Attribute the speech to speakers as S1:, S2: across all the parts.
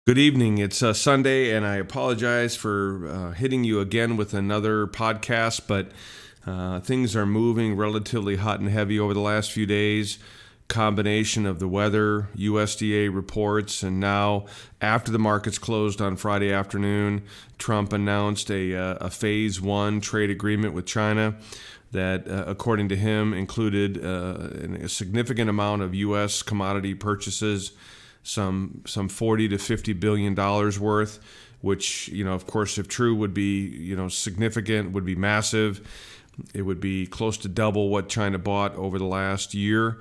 S1: Good evening. It's Sunday, and I apologize for hitting you again with another podcast, but things are moving relatively hot and heavy over the last few days. Combination of the weather, USDA reports, and now after the markets closed on Friday afternoon, Trump announced a phase one trade agreement with China that, according to him, included a significant amount of U.S. commodity purchases, some $40 to $50 billion worth, which, of course, if true, would be significant, would be massive. It would be close to double what China bought over the last year,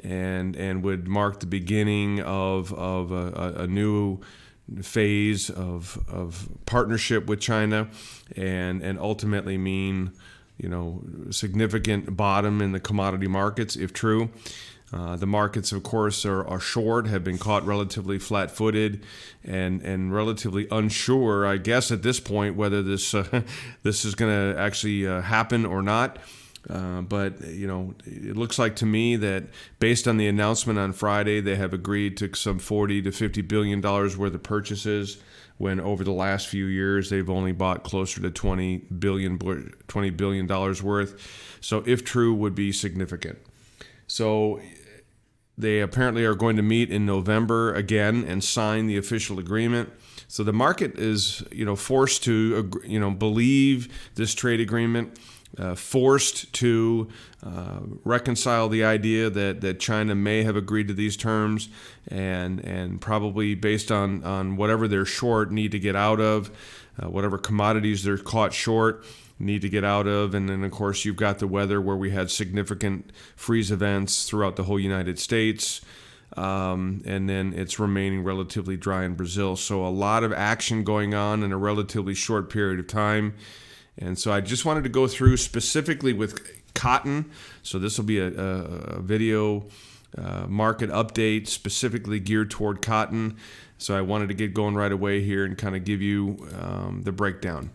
S1: and would mark the beginning of a new phase of partnership with China, and ultimately mean significant bottom in the commodity markets if true. The markets, of course, are short, have been caught relatively flat-footed, and relatively unsure, I guess, at this point whether this is going to actually happen or not. But it looks like to me that based on the announcement on Friday, they have agreed to some $40 to $50 billion worth of purchases, when over the last few years they've only bought closer to $20 billion worth. So if true, would be significant. So they apparently are going to meet in November again and sign the official agreement. So the market is, forced to, believe this trade agreement, forced to reconcile the idea that China may have agreed to these terms, and probably based on whatever they're short, need to get out of, whatever commodities they're caught short, need to get out of. And then, of course, you've got the weather, where we had significant freeze events throughout the whole United States. And then it's remaining relatively dry in Brazil. So a lot of action going on in a relatively short period of time. And so I just wanted to go through specifically with cotton. So this will be a video market update specifically geared toward cotton. So I wanted to get going right away here and kind of give you the breakdown.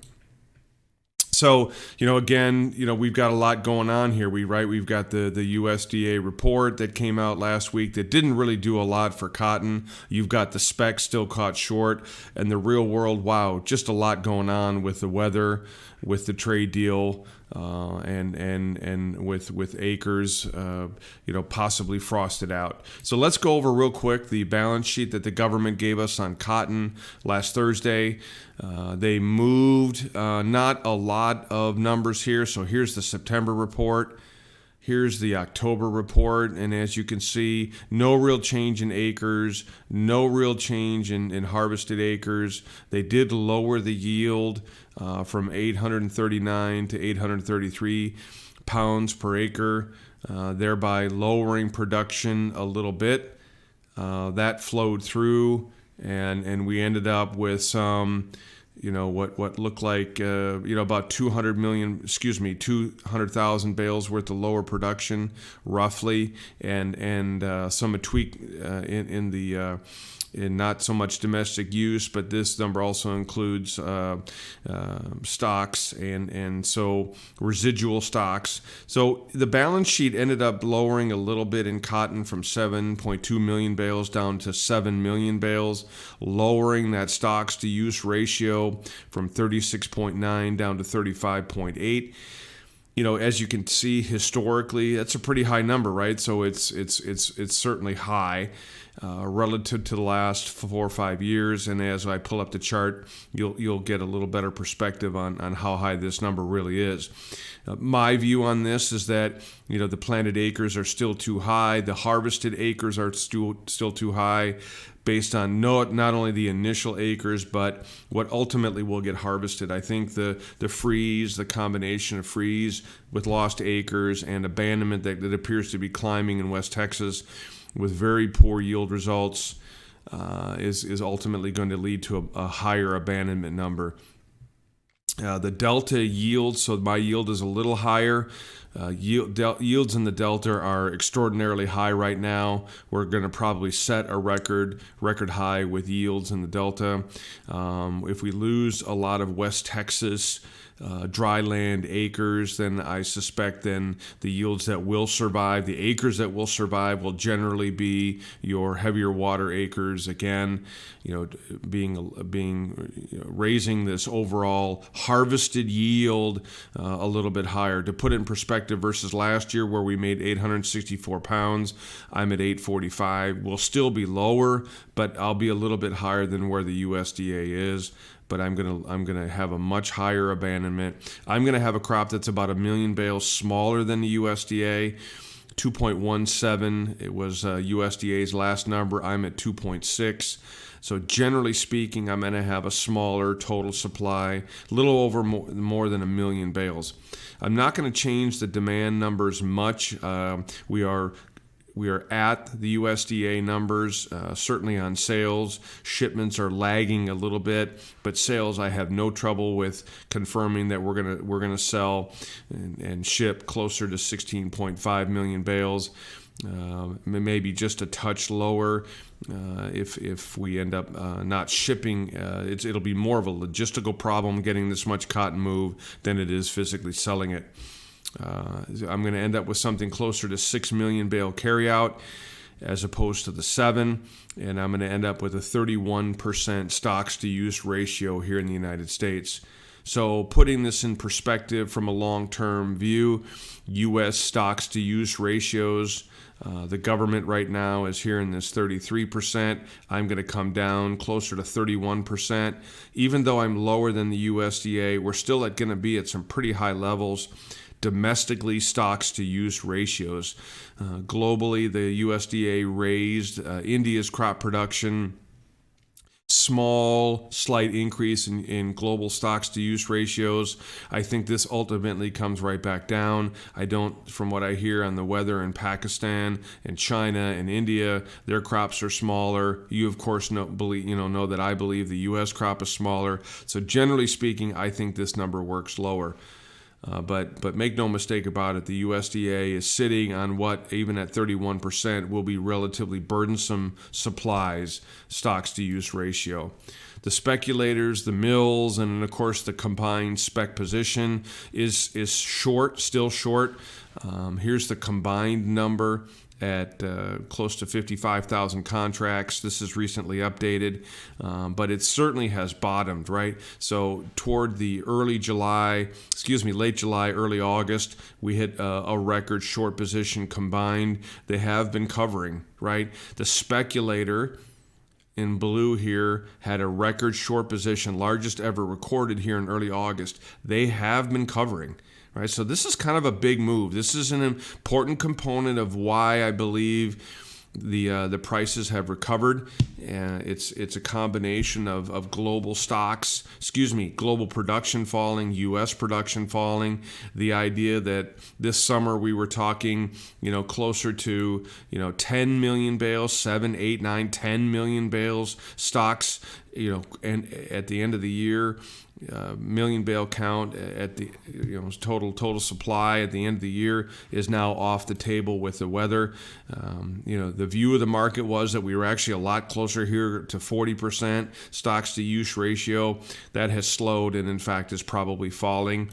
S1: So, again, we've got a lot going on here. We've got the USDA report that came out last week that didn't really do a lot for cotton. You've got the specs still caught short, and the real world, wow, just a lot going on with the weather, with the trade deal, and with acres, possibly frosted out. So let's go over real quick the balance sheet that the government gave us on cotton last Thursday. They moved not a lot of numbers here. So here's the September report. Here's the October report, and as you can see, no real change in acres, no real change in harvested acres. They did lower the yield from 839 to 833 pounds per acre, thereby lowering production a little bit. That flowed through, and we ended up with some, what looked like, about 200,000 bales worth of lower production, roughly, and some tweak in not so much domestic use, but this number also includes stocks and so residual stocks. So the balance sheet ended up lowering a little bit in cotton from 7.2 million bales down to 7 million bales, lowering that stocks to use ratio from 36.9 down to 35.8. As you can see historically, that's a pretty high number, right? So it's certainly high relative to the last 4 or 5 years. And as I pull up the chart, you'll get a little better perspective on how high this number really is. My view on this is that the planted acres are still too high. The harvested acres are still too high, based on not only the initial acres, but what ultimately will get harvested. I think the freeze, the combination of freeze with lost acres and abandonment that appears to be climbing in West Texas with very poor yield results is ultimately going to lead to a higher abandonment number. The Delta yield, so my yield is a little higher. Yields in the Delta are extraordinarily high right now. We're going to probably set a record high with yields in the Delta. If we lose a lot of West Texas dry land acres, then I suspect then the yields that will survive, the acres that will survive, will generally be your heavier water acres. Again, raising this overall harvested yield a little bit higher. To put it in perspective, versus last year where we made 864 pounds, I'm at 845. We'll still be lower, but I'll be a little bit higher than where the USDA is. But I'm gonna have a much higher abandonment. I'm gonna have a crop that's about 1 million bales smaller than the USDA. 2.17. It was USDA's last number. I'm at 2.6. So generally speaking, I'm going to have a smaller total supply, a little over more than 1 million bales. I'm not going to change the demand numbers much. We are at the USDA numbers, certainly on sales. Shipments are lagging a little bit, but sales I have no trouble with confirming that we're gonna sell and ship closer to 16.5 million bales. Maybe just a touch lower if we end up not shipping. It'll be more of a logistical problem getting this much cotton moved than it is physically selling it. I'm going to end up with something closer to 6 million bale carryout as opposed to the 7, and I'm going to end up with a 31% stocks to use ratio here in the United States. So putting this in perspective from a long-term view, U.S. stocks to use ratios, the government right now is here in this 33%. I'm going to come down closer to 31%. Even though I'm lower than the USDA, we're still going to be at some pretty high levels. Domestically, stocks to use ratios. Globally, the USDA raised India's crop production. Slight increase in global stocks to use ratios. I think this ultimately comes right back down. From what I hear on the weather in Pakistan and China and India, their crops are smaller. You of course know that I believe the U.S. crop is smaller. So generally speaking, I think this number works lower. But make no mistake about it, the USDA is sitting on what, even at 31%, will be relatively burdensome supplies, stocks to use ratio. The speculators, the mills, and of course the combined spec position is short, still short. Here's the combined number at close to 55,000 contracts. This is recently updated, but it certainly has bottomed, right? So toward the late July, early August, we hit a record short position combined. They have been covering, right? The speculator in blue here had a record short position, largest ever recorded here in early August. They have been covering. Right, so this is kind of a big move. This is an important component of why I believe the prices have recovered. It's a combination of global global production falling, U.S. production falling. The idea that this summer we were talking, closer to 10 million bales, 7, 8, 9, 10 million bales stocks, and at the end of the year. Million bale count at the total supply at the end of the year is now off the table with the weather. The view of the market was that we were actually a lot closer here to 40% stocks to use ratio. That has slowed and in fact is probably falling.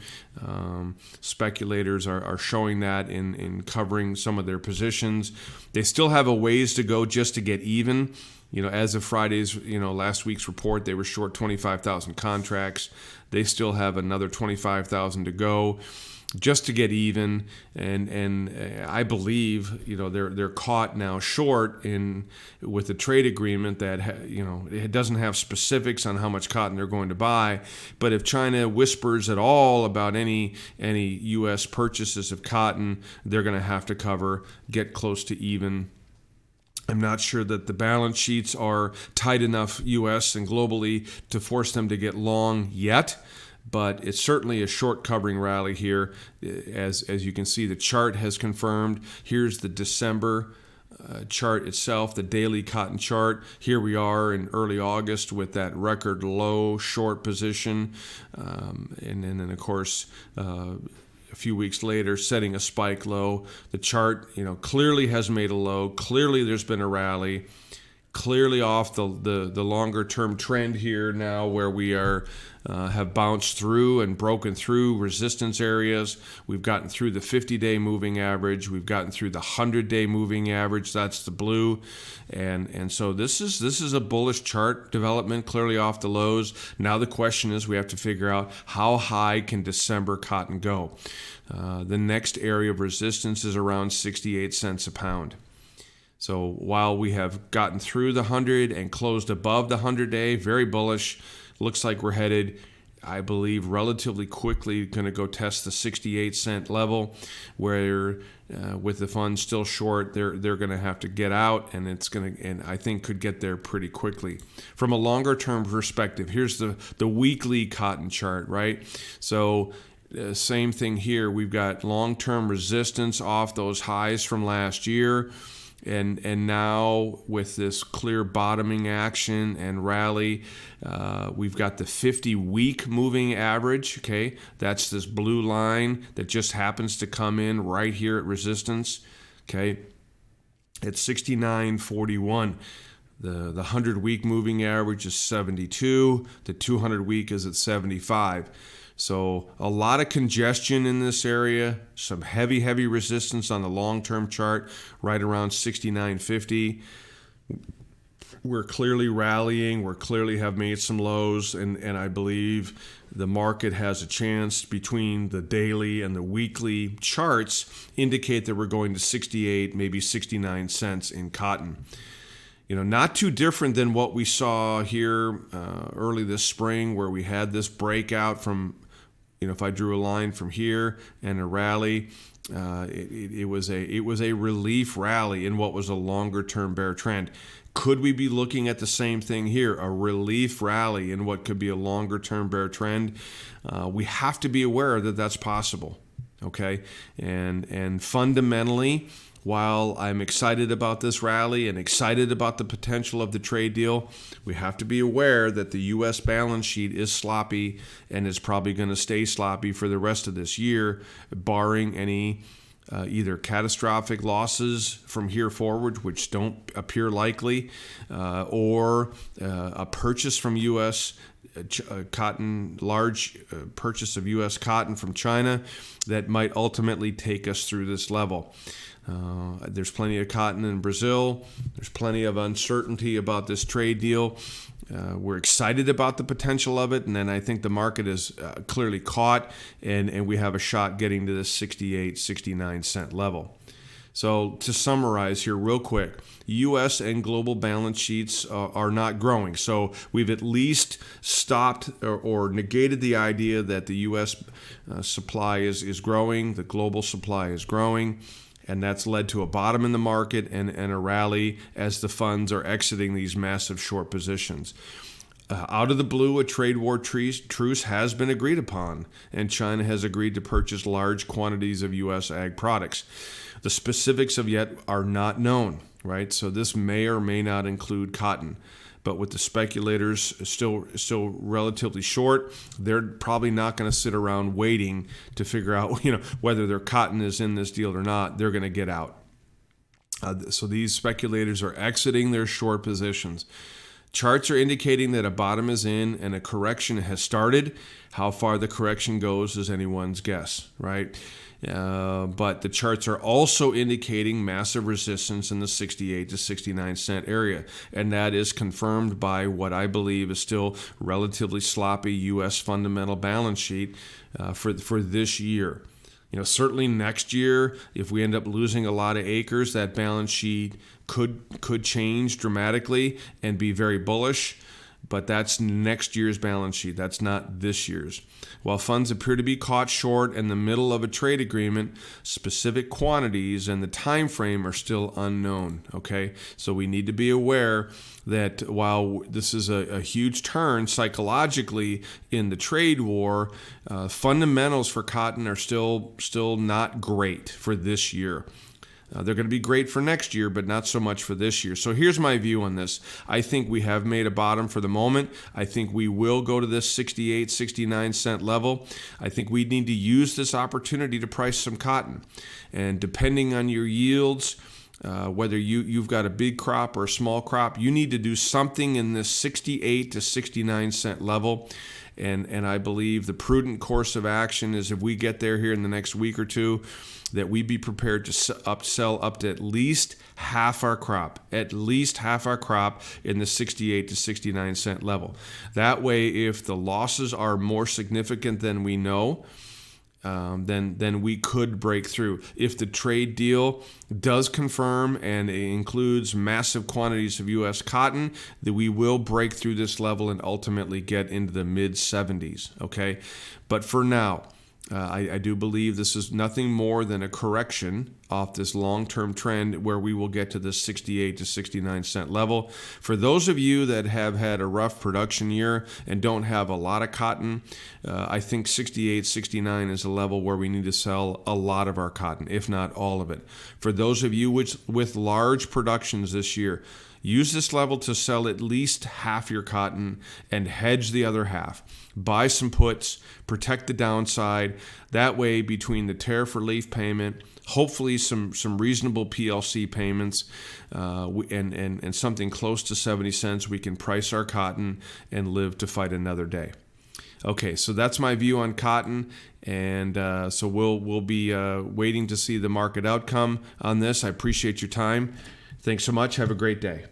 S1: Speculators are showing that in covering some of their positions. They still have a ways to go just to get even. As of Friday's, last week's report, they were short 25,000 contracts. They still have another 25,000 to go just to get even. And I believe, they're caught now short with the trade agreement that, it doesn't have specifics on how much cotton they're going to buy. But if China whispers at all about any U.S. purchases of cotton, they're going to have to get close to even. I'm not sure that the balance sheets are tight enough, U.S. and globally, to force them to get long yet, but it's certainly a short covering rally here. As you can see, the chart has confirmed. Here's the December chart itself, the daily cotton chart. Here we are in early August with that record low short position, and then of course, a few weeks later, setting a spike low. The chart, clearly has made a low. Clearly, there's been a rally. clearly off the longer term trend here now, where we are have bounced through and broken through resistance areas. We've gotten through the 50-day moving average. We've gotten through the 100-day moving average. That's the blue, and so this is a bullish chart development, clearly off the lows. Now the question is, we have to figure out how high can December cotton go. The next area of resistance is around 68 cents a pound. So while we have gotten through the 100 and closed above the 100-day, very bullish. Looks like we're headed, I believe, relatively quickly going to go test the 68 cent level, where with the funds still short, they're going to have to get out, and I think could get there pretty quickly. From a longer term perspective, here's the weekly cotton chart, right? So same thing here. We've got long-term resistance off those highs from last year. And now with this clear bottoming action and rally, we've got the 50-week moving average, okay? That's this blue line that just happens to come in right here at resistance, okay? At 69.41. The 100-week moving average is 72. The 200-week is at 75. So a lot of congestion in this area, some heavy resistance on the long-term chart, right around 69.50. We're clearly rallying. We clearly have made some lows, and I believe the market has a chance between the daily and the weekly charts indicate that we're going to 68, maybe 69 cents in cotton. Not too different than what we saw here early this spring, where we had this breakout from, if I drew a line from here and a rally, it was a relief rally in what was a longer term bear trend. Could we be looking at the same thing here, a relief rally in what could be a longer term bear trend? We have to be aware that that's possible, okay? And fundamentally, while I'm excited about this rally and excited about the potential of the trade deal, we have to be aware that the U.S. balance sheet is sloppy and is probably going to stay sloppy for the rest of this year, barring any either catastrophic losses from here forward, which don't appear likely, or a purchase from U.S. cotton, large purchase of U.S. cotton from China that might ultimately take us through this level. There's plenty of cotton in Brazil. There's plenty of uncertainty about this trade deal. We're excited about the potential of it, and then I think the market is clearly caught, and we have a shot getting to this 68, 69 cent level. So to summarize here real quick, U.S. and global balance sheets are not growing. So we've at least stopped or negated the idea that the U.S. Supply is growing, the global supply is growing. And that's led to a bottom in the market and a rally as the funds are exiting these massive short positions. Out of the blue, a trade war truce has been agreed upon, and China has agreed to purchase large quantities of U.S. ag products. The specifics of yet are not known, right? So this may or may not include cotton. But with the speculators still relatively short, they're probably not going to sit around waiting to figure out, whether their cotton is in this deal or not. They're going to get out. So these speculators are exiting their short positions. Charts are indicating that a bottom is in and a correction has started. How far the correction goes is anyone's guess, right? But the charts are also indicating massive resistance in the 68 to 69 cent area. And that is confirmed by what I believe is still relatively sloppy U.S. fundamental balance sheet for this year. Certainly next year, if we end up losing a lot of acres, that balance sheet could change dramatically and be very bullish. But that's next year's balance sheet. That's not this year's. While funds appear to be caught short in the middle of a trade agreement, specific quantities and the time frame are still unknown, okay? So we need to be aware that while this is a huge turn psychologically in the trade war, fundamentals for cotton are still not great for this year. They're going to be great for next year, but not so much for this year. So here's my view on this. I think we have made a bottom for the moment. I think we will go to this 68, 69 cent level. I think we need to use this opportunity to price some cotton. And depending on your yields, whether you've got a big crop or a small crop, you need to do something in this 68 to 69 cent level. And I believe the prudent course of action is, if we get there here in the next week or two, that we be prepared to sell up to at least half our crop in the 68 to 69 cent level. That way, if the losses are more significant than we know, then we could break through. If the trade deal does confirm and includes massive quantities of U.S. cotton, that we will break through this level and ultimately get into the mid-70s. Okay, but for now, I do believe this is nothing more than a correction off this long-term trend where we will get to the 68 to 69 cent level. For those of you that have had a rough production year and don't have a lot of cotton, I think 68, 69 is a level where we need to sell a lot of our cotton, if not all of it. For those of you with large productions this year, use this level to sell at least half your cotton and hedge the other half. Buy some puts, protect the downside. That way, between the tariff relief payment, hopefully some reasonable PLC payments, and something close to 70 cents, we can price our cotton and live to fight another day. Okay, so that's my view on cotton, and so we'll be waiting to see the market outcome on this. I appreciate your time. Thanks so much. Have a great day.